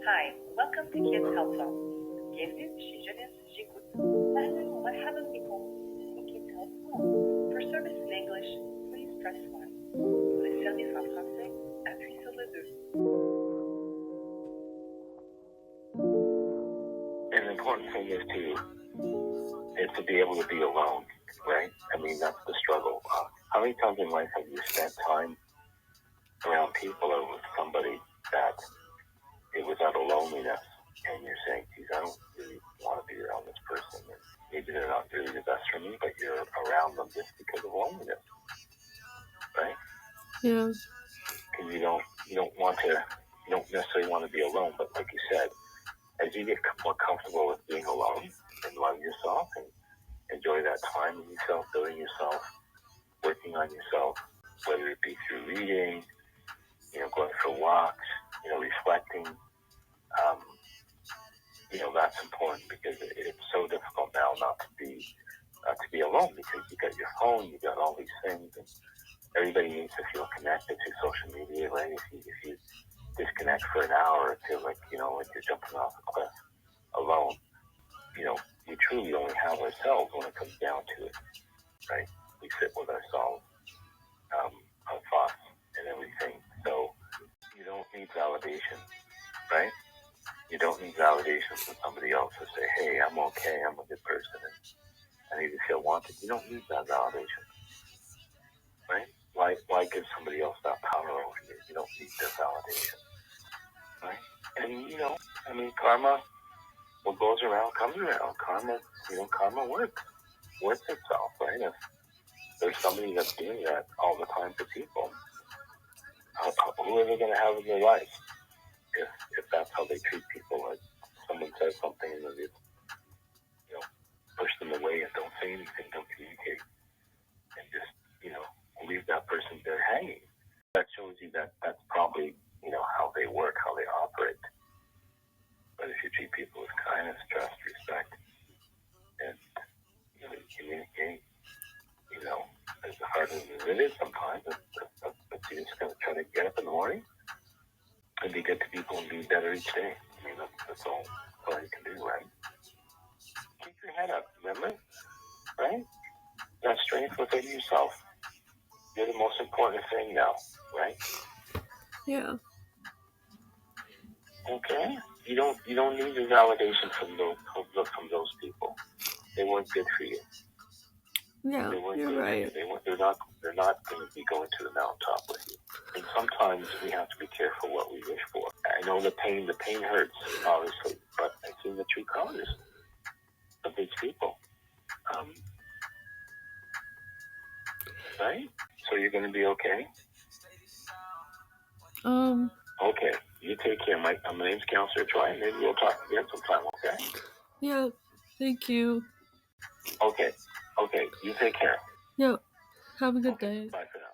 Hi, welcome to Kids Helpline. Bienvenue chez Jeunesse J'écoute. أهلا ومرحبا بكم في Kids Helpline. For service in English, please press 1. Pour les services en français, appuyez sur le 2. And the important thing is to be able to be alone, right? I mean, that's the struggle. How many times in life have you spent time around people or with somebody that it was out of loneliness, and you're saying, geez, I don't really want to be around this person, and maybe they're not really the best for me, but you're around them just because of loneliness, right? Yeah. Because you don't necessarily want to be alone, but like you said, as you get more comfortable with being alone and love yourself and enjoy that time with yourself, building yourself, working on yourself, whether it be through reading, going for walks, reflecting, that's important because it's so difficult now not to be alone because you got your phone, you got all these things, and everybody needs to feel connected to social media, right? If you disconnect for an hour or two, like you're jumping off a cliff alone, we truly only have ourselves when it comes down to it, right? We sit with ourselves, our thoughts and everything. So you don't need validation, right? You don't need validation from somebody else to say, hey, I'm okay, I'm a good person, and I need to feel wanted. You don't need that validation, right? Why give somebody else that power over you? You don't need their validation, right? And, karma, what goes around comes around. Karma works itself, right? If there's somebody that's doing that all the time to people, who are they going to have in their life if that's how they treat people? Like someone says something and then they push them away and don't say anything, don't communicate, and just leave that person there hanging. That shows you that that's probably how they work, how they operate. But if you treat people with kindness, trust, respect, and you communicate, as hard as it is sometimes, but you just gotta try to get up in the morning and be good to people and be better each day. I mean, that's all you can do, right? Keep your head up, remember? Right? That strength within yourself. You're the most important thing now, right? Yeah. Okay? You don't need the validation from those people. They weren't good for you. Yeah, you're right. They're not going to be going to the mountaintop with you. And sometimes we have to be careful what we wish for. I know the pain hurts, obviously, but I've seen the true colors of these people. Right? So you're going to be okay? Okay. You take care. My name's Counselor Troy, and maybe we'll talk again sometime, okay? Yeah, thank you. Okay. You take care. Yeah, have a good day. Bye for now.